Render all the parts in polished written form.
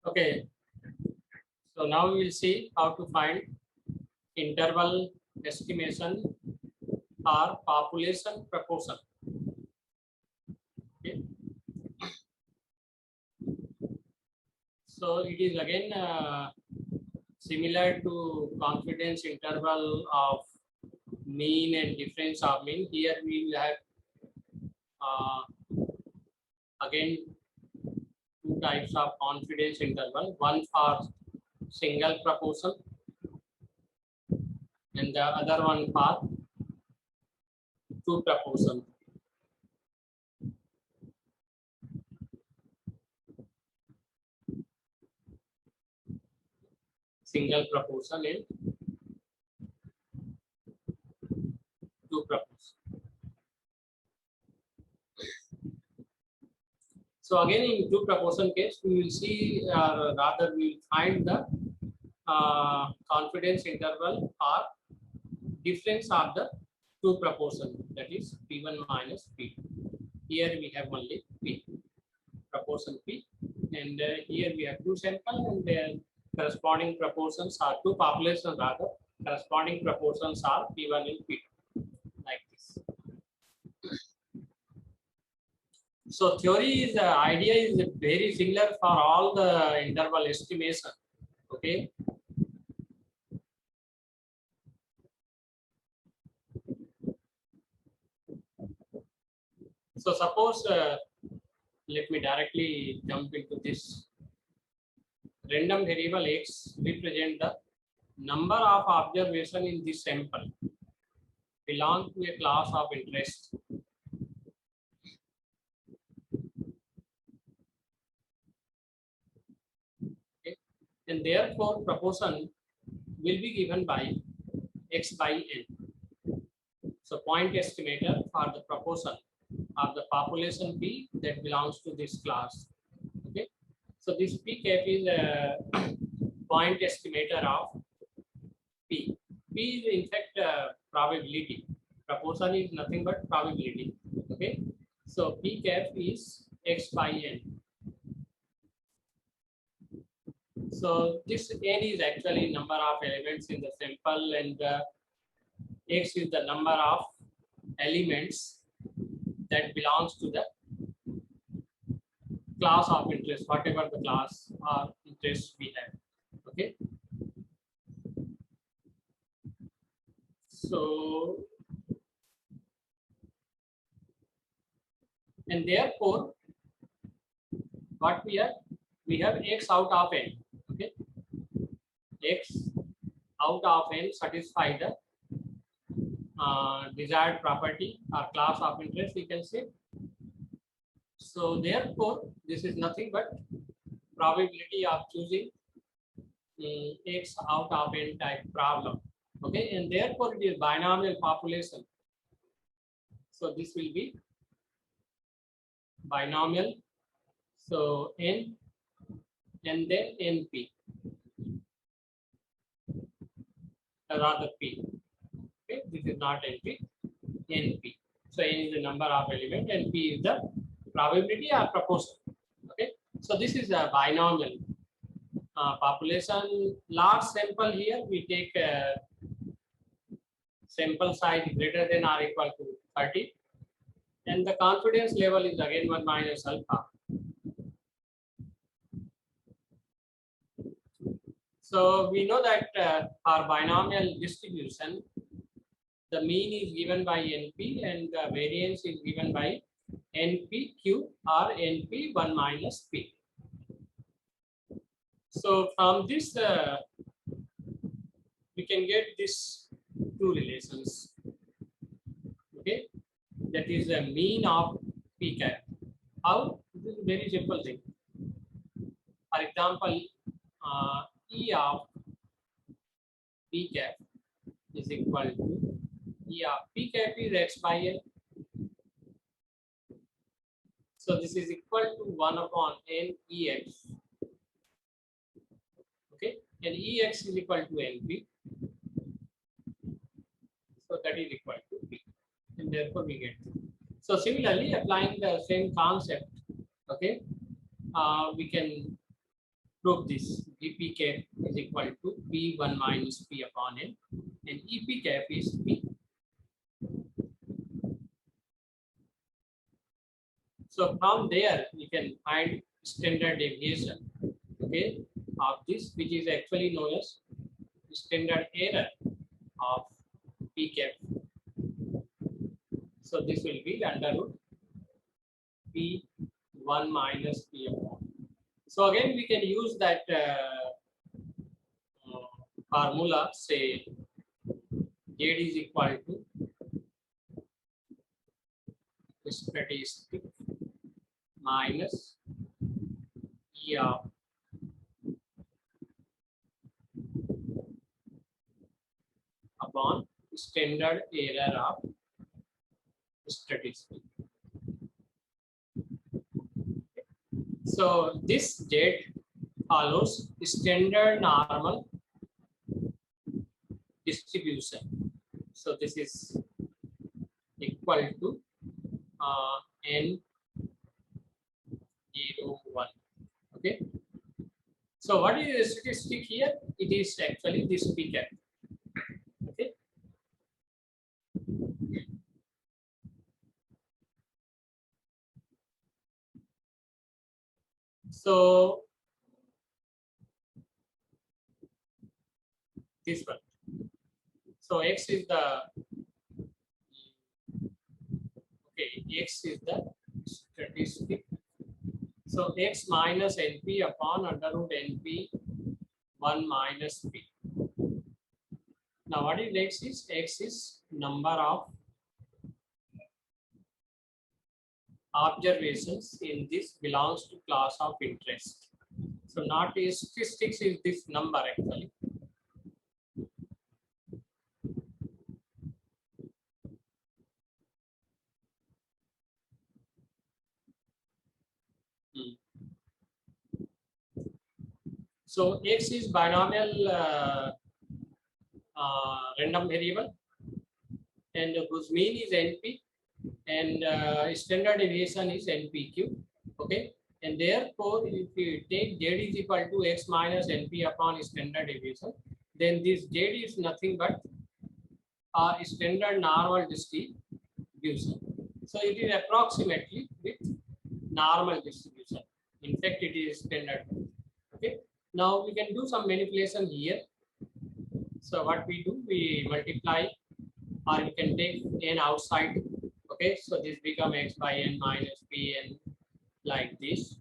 Okay, so now we will see how to find interval estimation or population proportion. Okay. So it is again similar to confidence interval of mean and difference of mean. Here we will have again two types of confidence interval, one for single proportion and the other one for two proportion. Single proportion and two proportion. So again, in two proportion case, we will see, rather we will find the confidence interval or difference of the two proportion, that is P1 minus P2. Here we have only P, proportion P, and here we have two samples and their corresponding proportions are two populations, rather corresponding proportions are P1 and P2, like this. So theory is idea is very similar for all the interval estimation. Okay. So suppose let me directly jump into this. Random variable x represent the number of observation in this sample belong to a class of interest. Okay. And therefore proportion will be given by x by n. So point estimator for the proportion of the population P that belongs to this class. Okay. So this P cap is a point estimator of P. P is in fact probability. Proportion is nothing but probability. Okay. So P cap is x by n. So this n is actually number of elements in the sample, and x is the number of elements that belongs to the class of interest, whatever the class or interest we have. Okay. So, and therefore, what we have x out of n. Okay. X out of n satisfy the desired property or class of interest, we can say. So therefore, this is nothing but probability of choosing x out of n type problem. Okay, and therefore it is binomial population. So this will be binomial. So n and then np, rather p. Okay, this is not np, np. So n is the number of element and p is the probability or proportion. Okay, so this is a binomial population. Large sample here we take sample size greater than or equal to 30, and the confidence level is again 1 minus alpha. So we know that for binomial distribution, the mean is given by NP and the variance is given by NPQ or NP 1 minus P. So from this, we can get these two relations. Okay, that is the mean of P cap. How? This is a very simple thing. For example, E of P cap is equal to E of P cap is x by n. So this is equal to 1 upon n Ex. Okay, and Ex is equal to Np. So that is equal to P, and therefore we get. So similarly, applying the same concept, okay, we can prove this. Vp cap is equal to P1 minus P upon N, and EP cap is P. So from there you can find standard deviation, okay, of this, which is actually known as standard error of P cap. So this will be under root P1 minus P upon. So again we can use that formula, say Z is equal to statistic minus E of upon standard error of statistic. So this Z follows standard normal distribution. So this is equal to N01. Okay. So what is the statistic here? It is actually this P cap. Okay. So this one. So X is the X is the statistic. So X minus NP upon under root NP 1 minus P. Now what is X is? X is number of observations in this belongs to class of interest. So not is statistics is this number actually. So X is binomial random variable, and whose mean is NP, and standard deviation is NPQ. Okay, and therefore if you take Z is equal to X minus NP upon standard deviation, then this Z is nothing but standard normal distribution. So it is approximately with normal distribution. In fact, it is standard. Okay. Now we can do some manipulation here. So what we do, we multiply, or we can take N outside. Okay. So this become X by N minus Pn like this.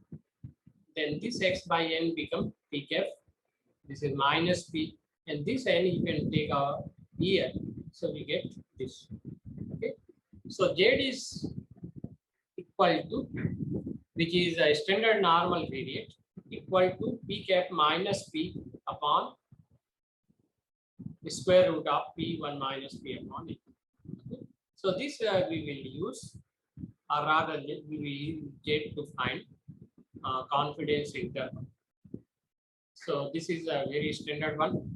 Then this X by N become P cap. This is minus P, and this N you can take out here. So we get this. Okay. So Z is equal to, which is a standard normal variate, equal to P cap minus P upon the square root of P1 minus P upon it. Okay. So this we will use, or rather we will get to find confidence interval. So this is a very standard one.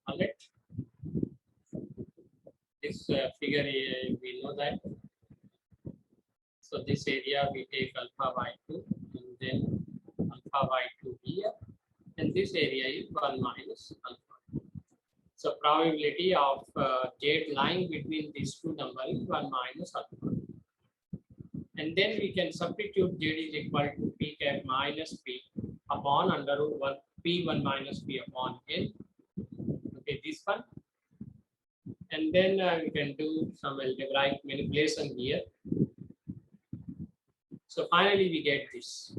All right. This figure, we know that. So this area we take alpha by 2, and then alpha by 2 here, and this area is 1 minus alpha. So probability of Z lying between these two numbers is 1 minus alpha. And then we can substitute Z is equal to P cap minus P upon under root 1 P1 minus P upon N. Okay, this one. And then we can do some algebraic manipulation here. So finally we get this.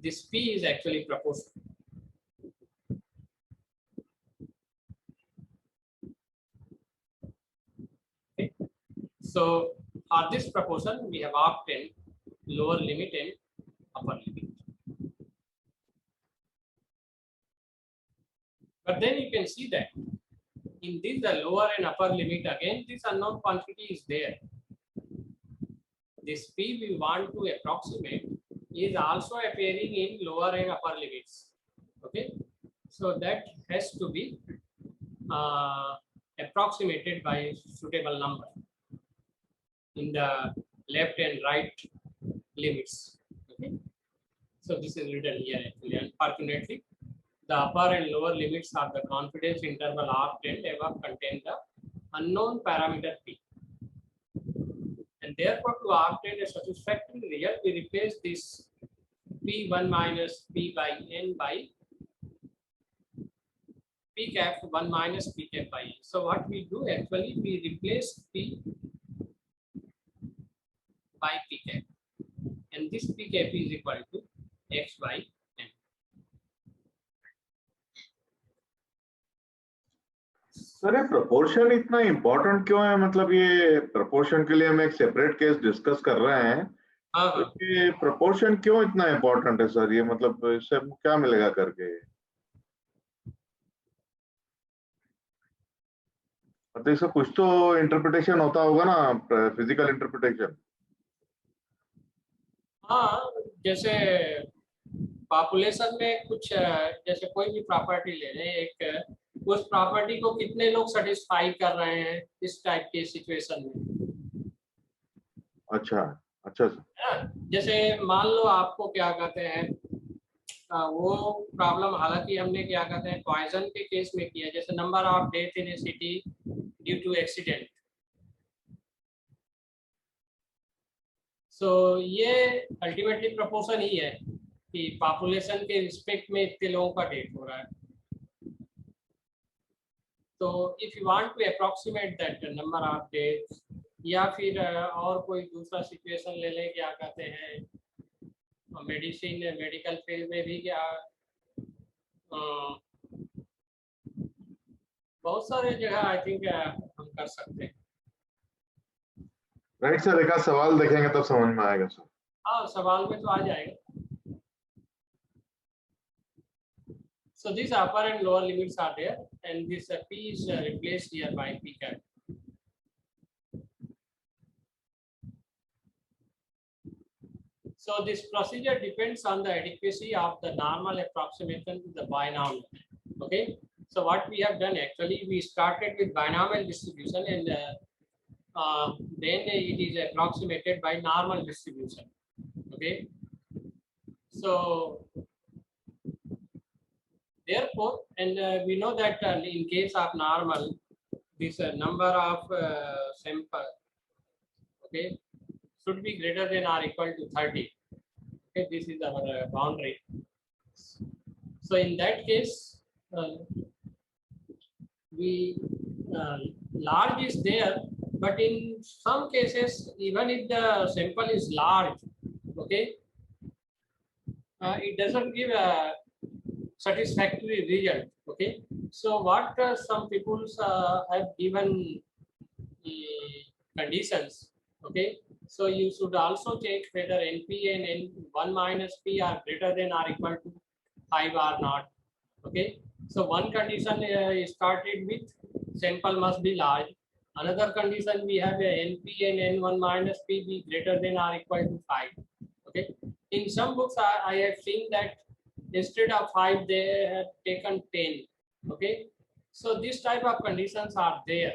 This P is actually proportional. Okay. So for this proportion, we have obtained lower limit and upper limit. But then you can see that in this the lower and upper limit, again this unknown quantity is there. This P we want to approximate is also appearing in lower and upper limits. Okay, so that has to be approximated by suitable number in the left and right limits. Okay, So this is written here actually. Unfortunately, the upper and lower limits of the confidence interval obtained above contain the unknown parameter p. And therefore, to obtain a satisfactory result, we replace this p1 minus p by n by p cap 1 minus p cap by n. So what we do actually, we replace p by p cap, and this p cap is equal to x by n. Sir ये proportion इतना important क्यों है? मतलब ये proportion के लिए हम एक सेपरेट केस डिस्कस कर रहे हैं, तो ये प्रोपोर्शन क्यों इतना इम्पोर्टेंट है सर? ये मतलब इससे हमको क्या मिलेगा करके? मतलब इसका कुछ तो इंटरप्रिटेशन होता होगा ना, फिजिकल इंटरप्रिटेशन। हाँ, जैसे पॉपुलेशन में कुछ जैसे कोई भी प्रॉपर्टी ले लें, एक उस प्रॉपर्टी को कितने लोग सेटिस्फाई कर रहे हैं इस टाइप के सिचुएशन में। अच्छा अच्छा सर। जैसे मान लो आपको क्या कहते हैं, वो प्रॉब्लम हालांकि हमने क्या कहते हैं पॉइजन के केस में किया, जैसे number of death in a city due to accident. So ये अल्टीमेटली प्रोपोर्शन ही है कि पॉपुलेशन के रिस्पेक्ट में इतने लोगों का डेथ हो रहा है। तो if you want to approximate that number of death, या फिर और कोई दूसरा सिचुएशन ले लें, क्या कहते हैं मेडिसिन मेडिकल फील्ड में भी क्या बहुत सारे जगह आई थिंक हम कर सकते हैं। राइट सर, एक आध सवाल देखेंगे तब समझ में आएगा सर। हाँ, सवाल में तो आ जाएगा। So these upper and lower limits are there, and this p is replaced here by p cap. So this procedure depends on the adequacy of the normal approximation to the binomial. Okay. So what we have done actually, we started with binomial distribution, and then it is approximated by normal distribution. Okay. So therefore, and we know that in case of normal, this number of sample, okay, should be greater than or equal to 30. Okay, this is our boundary. So in that case, we large is there, but in some cases, even if the sample is large, okay, it doesn't give a satisfactory result. Okay, so what some people have given conditions. Okay, so you should also check whether NP and N1 minus P are greater than or equal to 5 or not. Okay, so one condition is started with sample must be large. Another condition we have NP and N1 minus P be greater than or equal to 5. Okay, in some books I have seen that instead of 5 they have taken 10. Okay, so this type of conditions are there.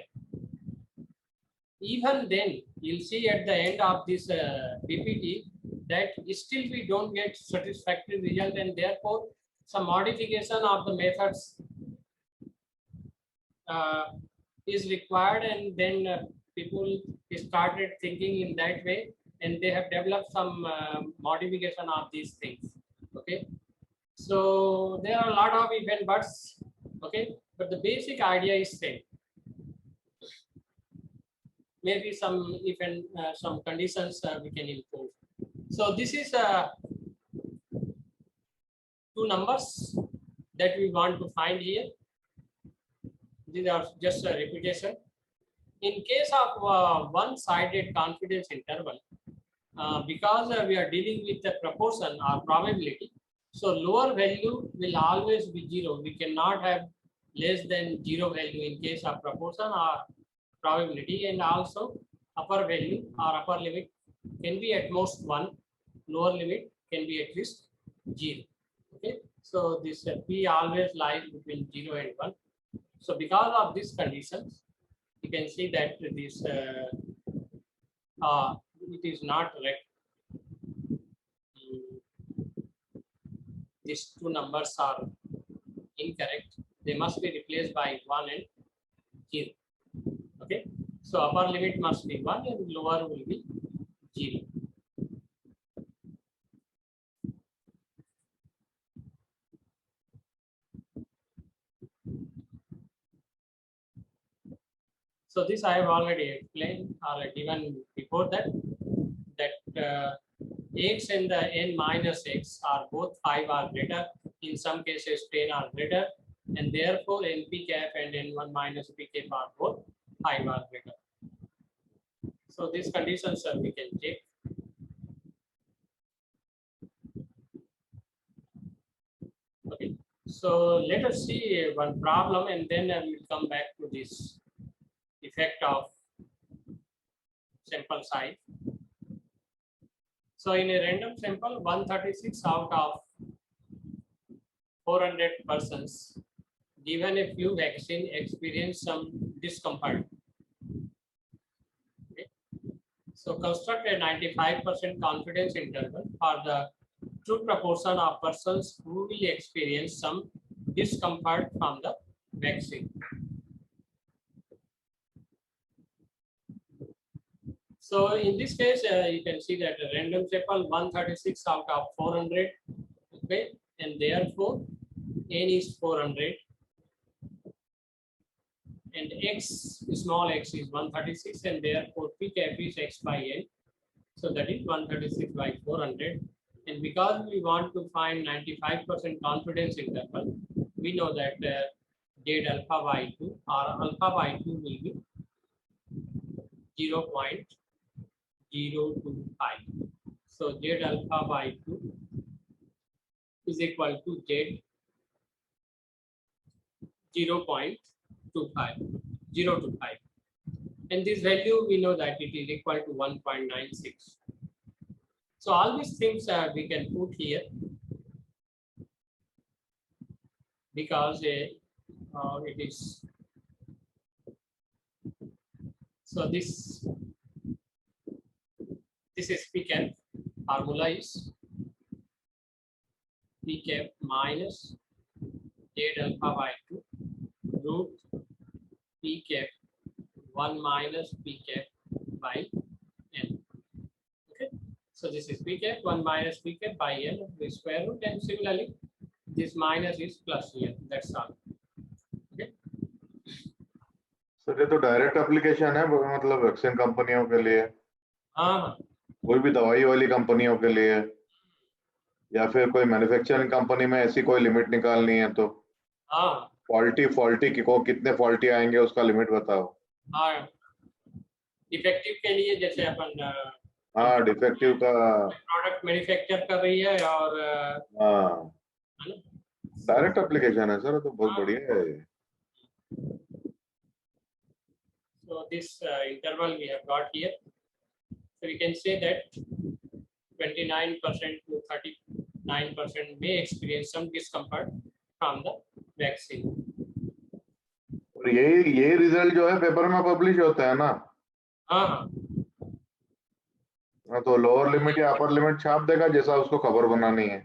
Even then, you'll see at the end of this PPT that still we don't get satisfactory result, and therefore some modification of the methods is required, and then people started thinking in that way, and they have developed some modification of these things. Okay, so there are a lot of if and buts. Okay, but the basic idea is same. Maybe some if and some conditions we can improve. So this is two numbers that we want to find here. These are just a repetition. In case of one-sided confidence interval, because we are dealing with the proportion or probability, so lower value will always be 0. We cannot have less than 0 value in case of proportion or probability, and also upper value or upper limit can be at most 1, lower limit can be at least 0. Okay, so this P always lies between 0 and 1. So because of these conditions, you can see that this it is not correct. these two numbers are incorrect. They must be replaced by 1 and 0. Okay, so upper limit must be 1 and lower will be 0. So this I have already explained or given before that x and the n minus x are both 5 or greater. In some cases 10 or greater, and therefore np cap and n1 minus p cap are both 5 or greater. So these conditions we can check. Okay, so let us see one problem and then we will come back to this effect of sample size. So in a random sample, 136 out of 400 persons given a few vaccine experience some discomfort. Okay. So construct a 95% confidence interval for the true proportion of persons who will experience some discomfort from the vaccine. So in this case, you can see that a random sample 136 out of 400, okay, and therefore n is 400, and x small x is 136, and therefore p cap is x by n. So that is 136 by 400, and because we want to find 95% confidence interval, we know that z alpha by 2 or alpha by 2 will be 0.025. So z alpha by 2 is equal to z 0.25, and this value we know that it is equal to 1.96. So all these things we can put here because it is. So this is p cap. Formula is p cap minus z alpha by 2 root p cap 1 minus p cap by n. Okay, so this is p cap 1 minus p cap by n the square root, and similarly this minus is plus here. That's all. Okay. Sir ये तो direct application है, मतलब vaccine कंपनियों के लिए, हाँ, कोई भी दवाई वाली कंपनियों के लिए, या फिर कोई मैन्युफैक्चरिंग कंपनी में ऐसी कोई लिमिट निकालनी है तो हाँ, फॉल्टी को कितने फॉल्टी आएंगे उसका लिमिट बताओ. हाँ, डिफेक्टिव के लिए जैसे अपन हाँ, डिफेक्टिव का प्रोडक्ट मैन्युफैक्चर कर रही है और हाँ डायरेक्ट एप्लीकेशन है सर, तो बहुत बढ़िया है. So this interval we have got here. So we can say that 29% to 39% may experience some discomfort from the vaccine. और ये रिजल्ट जो है पेपर में पब्लिश होता है ना. हाँ, तो लोअर लिमिट या अपर लिमिट छाप देगा जैसा उसको खबर बनानी है.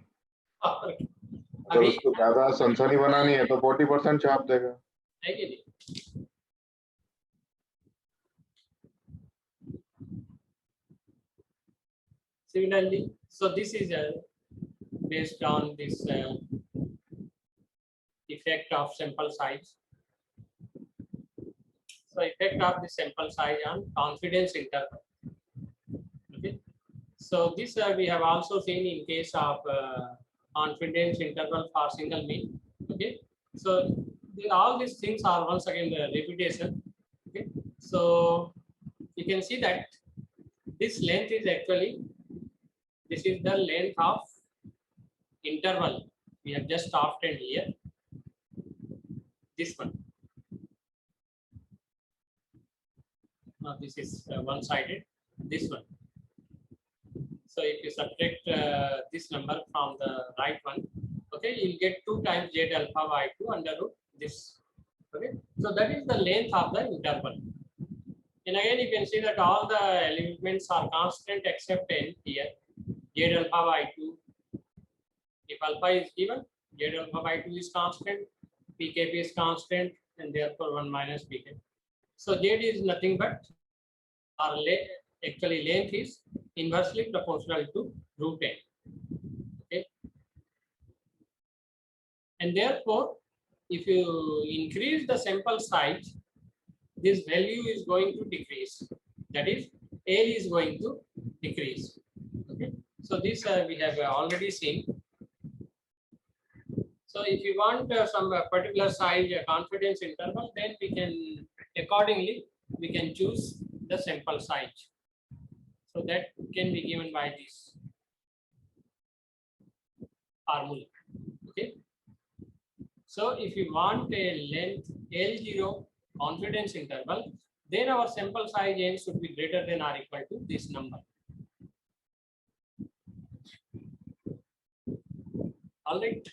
अगर उसको ज्यादा सनसनी बनानी है तो 40% छाप देगा. Similarly, so this is based on this effect of sample size. So effect of the sample size on confidence interval. Okay. So this we have also seen in case of confidence interval for single mean. Okay. So all these things are once again the repetition. Okay. So you can see that this length is actually, this is the length of interval we have just obtained here. This one. Now this is one-sided. This one. So if you subtract this number from the right one, okay, you'll get 2 times z alpha by 2 under root this. Okay, so that is the length of the interval. And again, you can see that all the elements are constant except n here. Z alpha by 2 If alpha is given, Z alpha by 2 is constant, Pk is constant, and therefore 1 minus Pk. So Z is nothing but, our actually length is inversely proportional to root n. Okay. And therefore, if you increase the sample size, this value is going to decrease. That is, L is going to decrease. Okay. So this we have already seen. So if you want some particular size confidence interval, then we can accordingly we can choose the sample size. So that can be given by this formula. Okay. So if you want a length L0 confidence interval, then our sample size n should be greater than or equal to this number. All right.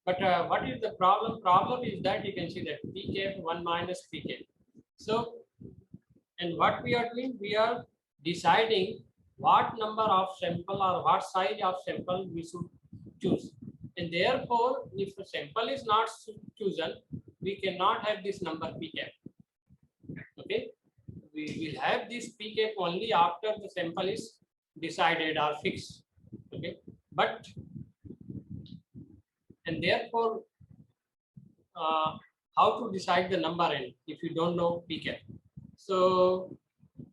But what is the problem? Problem is that you can see that Pk 1 minus Pk. So, and what we are doing, we are deciding what number of sample or what size of sample we should choose. And therefore, if the sample is not chosen, we cannot have this number Pk. Okay, we will have this Pk only after the sample is decided or fixed. Okay, but and therefore, how to decide the number n if you don't know Pk? So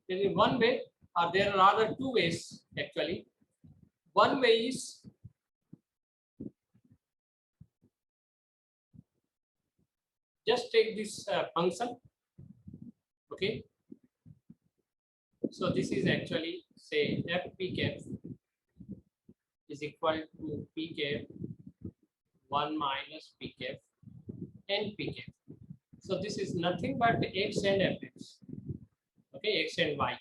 there is one way, or there are other two ways actually. One way is just take this function. Okay. So this is actually say f Pk is equal to Pk 1 minus Pk and Pk. So this is nothing but x and fx. Okay, x and y.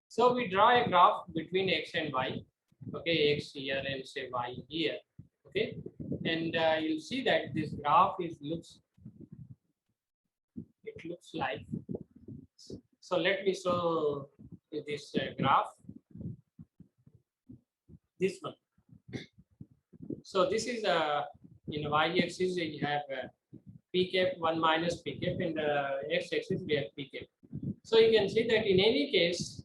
So we draw a graph between x and y. Okay, x here and say y here. Okay, and you'll see that this graph looks like. So let me show this graph. This one. So this is in y-axis we have Pk 1 minus Pk, and x-axis we have Pk. So you can see that in any case,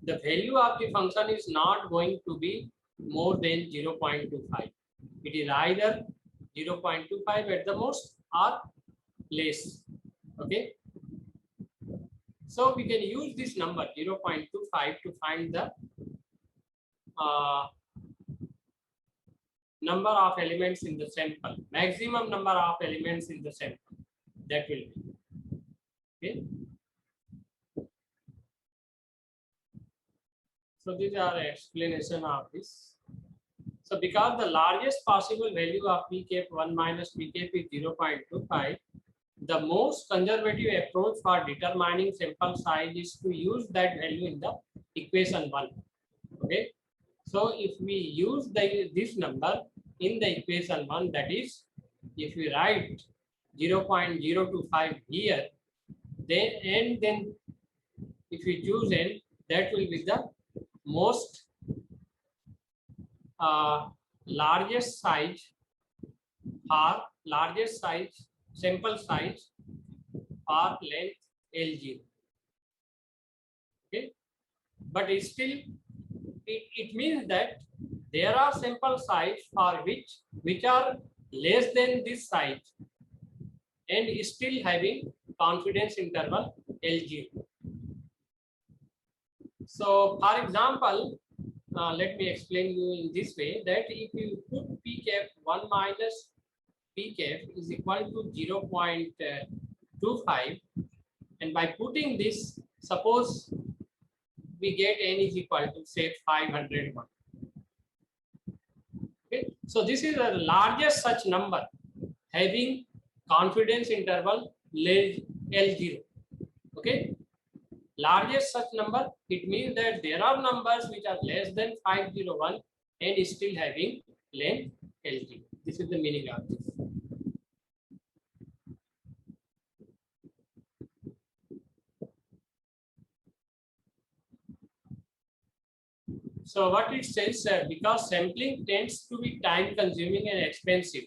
the value of the function is not going to be more than 0.25. It is either 0.25 at the most or less. Okay. So we can use this number 0.25 to find the number of elements in the sample, maximum number of elements in the sample. That will be. Okay. So these are explanation of this. So because the largest possible value of Pk 1 minus Pk is 0.25, the most conservative approach for determining sample size is to use that value in the equation 1. Okay. So if we use this number in the equation 1, that is, if we write 0.025 here, then if we choose n, that will be the most largest size or largest size sample size or length L0. Okay, but still it means that there are sample size for which are less than this size and still having confidence interval L0. So for example, let me explain you in this way, that if you put Pk 1 minus Pk is equal to 0.25, and by putting this, suppose we get n is equal to say 501. Okay, so this is the largest such number having confidence interval L0. Okay, largest such number, it means that there are numbers which are less than 501 and still having length L0. This is the meaning of this. So what it says, because sampling tends to be time consuming and expensive,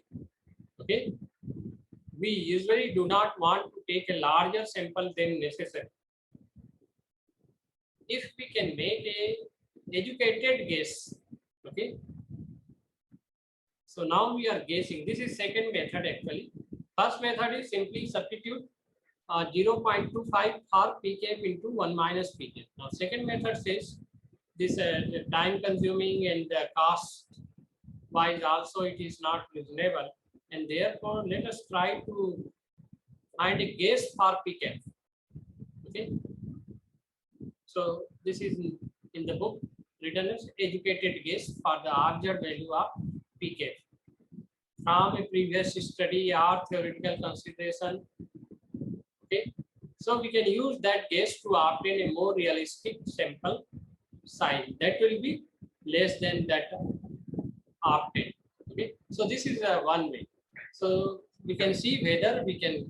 okay, we usually do not want to take a larger sample than necessary. If we can make a educated guess, okay. So now we are guessing. This is second method actually. First method is simply substitute 0.25 for pkf into 1 minus pkf. Now second method says this time consuming and cost wise also it is not reasonable, and therefore let us try to find a guess for pkf. Okay. So this is in the book written as educated guess for the object value of pkf from a previous study or theoretical consideration. Okay, so we can use that guess to obtain a more realistic sample size that will be less than that obtained. Okay, so this is one way. So we can see whether we can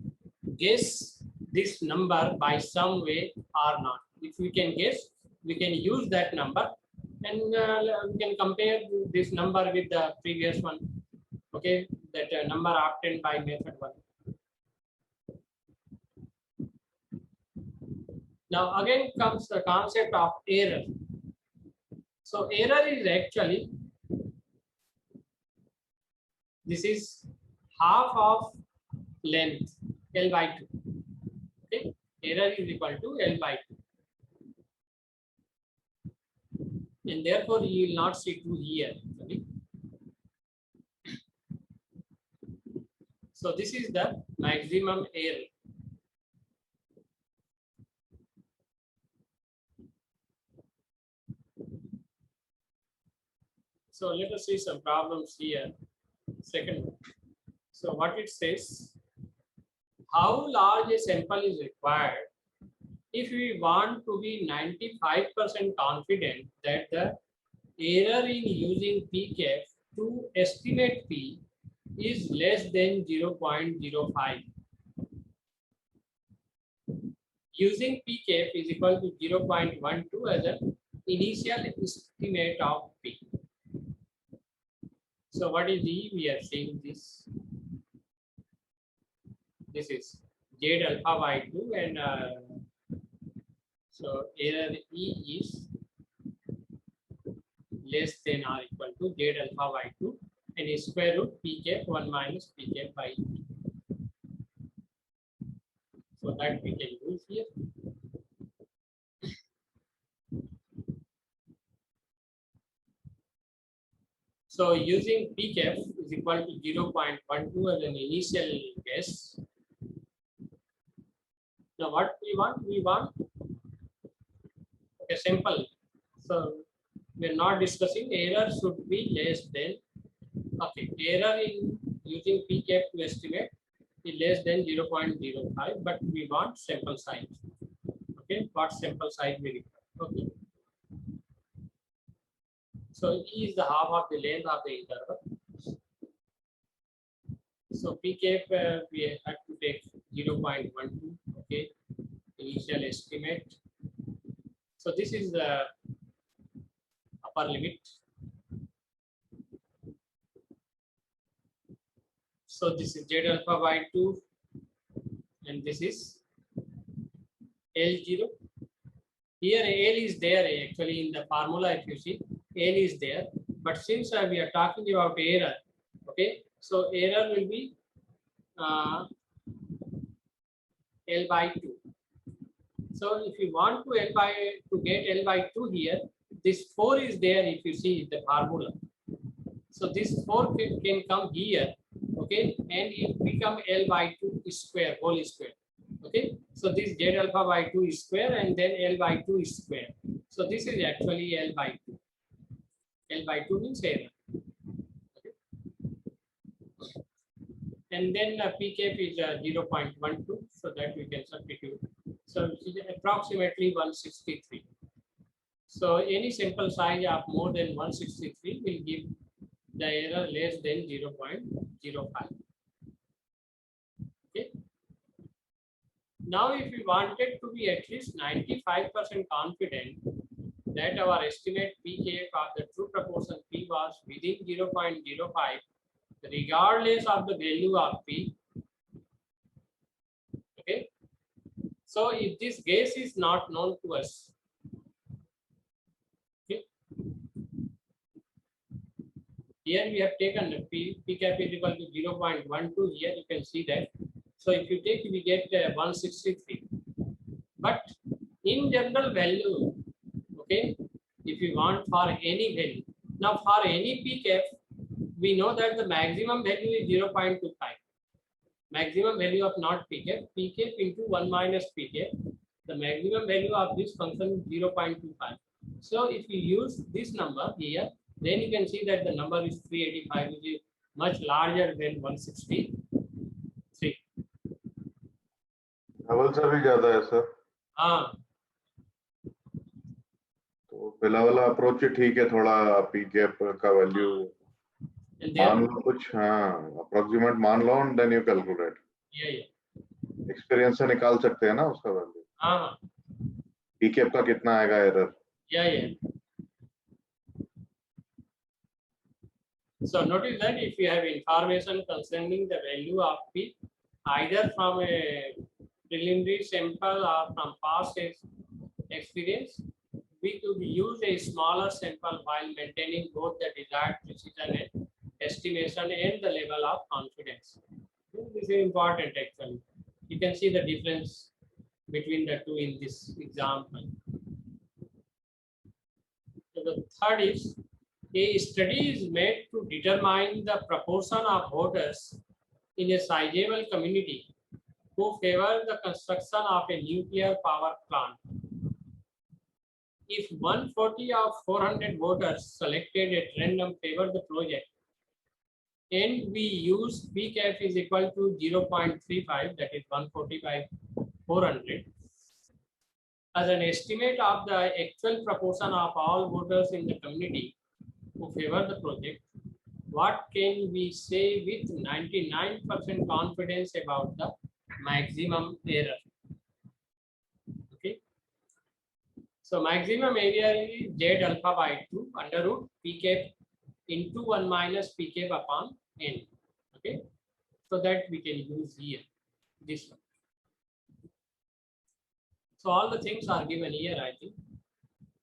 guess this number by some way or not. If we can guess, we can use that number and we can compare this number with the previous one. Okay, that number obtained by method 1. Now again comes the concept of error. So error is actually, this is half of length L by 2. Okay, error is equal to L by 2. And therefore you will not see 2 here. Okay. So this is the maximum error. So let us see some problems here. Second one. So what it says, how large a sample is required if we want to be 95% confident that the error in using pkf to estimate p is less than 0.05. Using pkf is equal to 0.12 as an initial estimate of p. So what is E? We are seeing this. This is Z alpha by 2, and so error E is less than or equal to Z alpha by 2 and a square root pk 1 minus pk by 2. So that we can use here. So using pkf is equal to 0.12 as an initial guess. Now what we want? We want a sample. So we are not discussing error should be less than, okay, error in using pkf to estimate is less than 0.05, but we want sample size. Okay, what sample size we require. Okay. So E is the half of the length of the interval. So pkf we have to take 0.12. Okay, initial estimate. So this is the upper limit. So this is Z alpha by 2, and this is L0. Here L is there actually in the formula. If you see, L is there, but since we are talking about error, okay, so error will be L by 2. So if you want to get L by 2 here, this 4 is there. If you see the formula, so this 4 can come here, okay, and it become L by 2 square, whole square. Okay, so this Z alpha by 2 is square, and then L by 2 is square. So this is actually L by 2. L by 2 means error. Okay. And then pkf is 0.12, so that we can substitute. So it is approximately 163. So any sample size of more than 163 will give the error less than 0.05. Okay. Now, if we wanted to be at least 95% confident that our estimate PK of the true proportion P was within 0.05 regardless of the value of P. Okay. So if this guess is not known to us, okay, here we have taken the P cap is equal to 0.12. Here you can see that. So if you take, we get 163. But in general value, okay, if you want for any value, now for any P cap, we know that the maximum value is 0.25. Maximum value of not P cap into 1 minus P cap. The maximum value of this function is 0.25. So if you use this number here, then you can see that the number is 385, which is much larger than 163. Level से भी ज्यादा है sir. हाँ, तो पहला वाला approach ठीक है, थोड़ा पी कैप का वैल्यू मान लो कुछ, हाँ अप्रोक्सीमेट मान लो, and then you calculate. Experience से निकाल सकते हैं ना उसका वैल्यू। हाँ, पी कैप का कितना आएगा error. So notice that if you have information concerning the value of P, either from a preliminary sample or from past experience, we could use a smaller sample while maintaining both the desired precision and estimation and the level of confidence. This is important actually. You can see the difference between the two in this example. So the third is, a study is made to determine the proportion of voters in a sizable community who favor the construction of a nuclear power plant. If 140 of 400 voters selected at random favor the project, and we use P cap is equal to 0.35, that is 140 by 400, as an estimate of the actual proportion of all voters in the community who favor the project, what can we say with 99% confidence about the maximum error? Okay. So maximum error is Z alpha by 2 under root P cap into 1 minus P cap upon N. Okay. So that we can use here, this one. So all the things are given here, I think.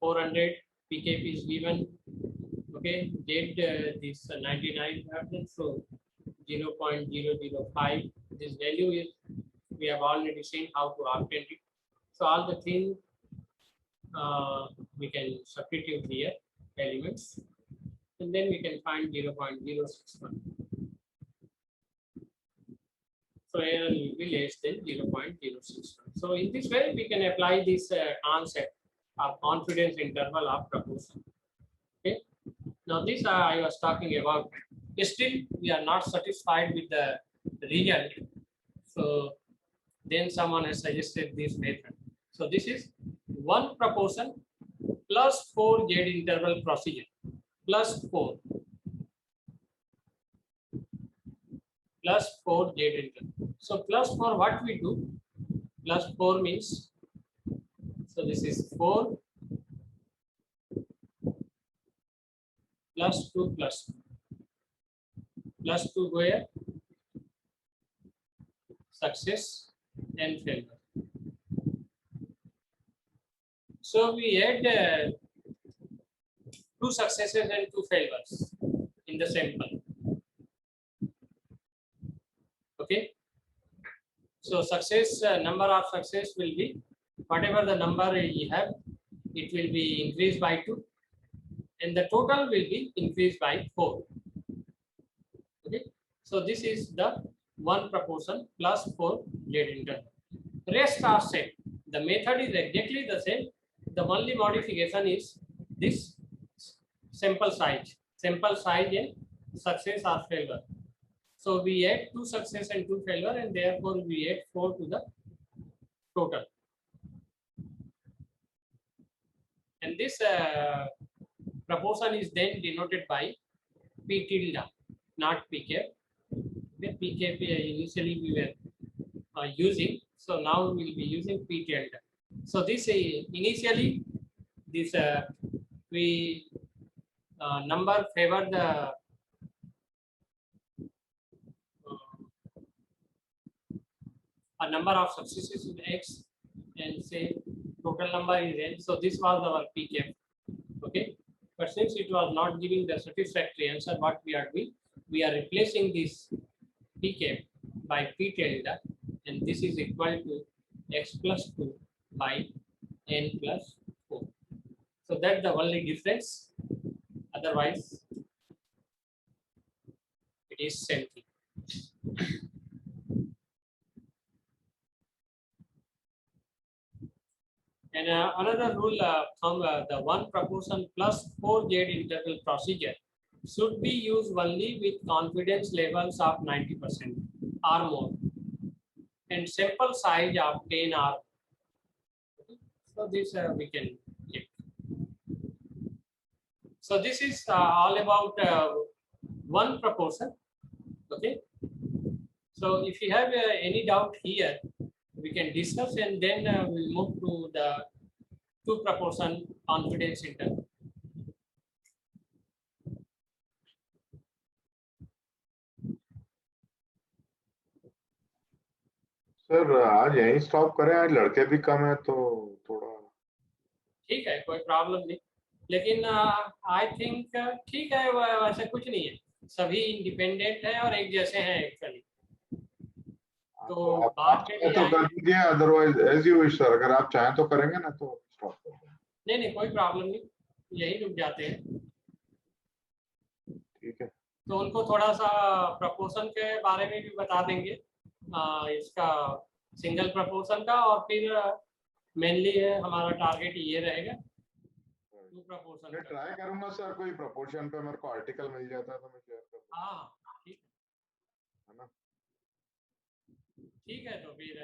400 P cap is given. Okay, did this 99%, so 0.005. This value is, we have already seen how to obtain it. So all the things we can substitute here, elements, and then we can find 0.061. So error will be less than 0.061. So in this way, we can apply this concept of confidence interval of proportion. Okay. Now this I was talking about. Still, we are not satisfied with the result. So then someone has suggested this method. So this is 1 proportion plus 4 Z interval procedure plus 4 Z interval. So plus 4, what we do? Plus 4 means, so this is 4 plus 2 plus 2. Plus 2 where? Success and failure. So we had 2 successes and 2 failures in the sample. Okay. So success, number of success will be whatever the number you have, it will be increased by 2. And the total will be increased by 4. Okay. So this is the 1 proportion plus 4 Z interval. Rest are same. The method is exactly the same. The only modification is this sample size and success or failure. So we add 2 success and 2 failure, and therefore we add 4 to the total. And this proportion is then denoted by P tilde, not P cap. The P cap initially we were using, so now we will be using P tilde. So this initially this we number favor the a number of successes with x and say total number is n. So this was our pk. Okay, but since it was not giving the satisfactory answer, what we are doing, we are replacing this pk by p tilde, and this is equal to x plus 2 by n plus 4. So that's the only difference. Otherwise, it is same thing. And another rule from the one proportion plus 4Z interval procedure should be used only with confidence levels of 90% or more and sample size of 10 or. So this we can check. So this is all about one proportion. Okay. So if you have any doubt here, we can discuss, and then we'll move to the two proportion confidence interval. Sir आज यहीं stop करें, आज लड़के भी कम है तो थोड़ा ठीक है, कोई प्रॉब्लम नहीं, लेकिन आई थिंक ठीक है, वैसे कुछ नहीं है, सभी इंडिपेंडेंट है और एक जैसे हैं एक्चुअली। तो आप चाहे तो कर दीजिए, otherwise as you wish sir, अगर आप चाहें तो करेंगे ना तो स्टॉप कर देंगे। नहीं कोई प्रॉब्लम नहीं, यही रुक जाते हैं। ठीक है, तो उनको थोड़ा सा प्रपोर्शन के बारे में भी बता देंगे, इसका सिंगल प्रपोर्शन का, और फिर मेनली हमारा टारगेट ये रहेगा टू प्रपोर्शन। मैं ट्राई करूंगा सर, कोई प्रपोर्शन पे मेरे को आर्टिकल मिल जाता है तो मैं शेयर कर दूंगा। हाँ ठीक है ना, ठीक है, तो फिर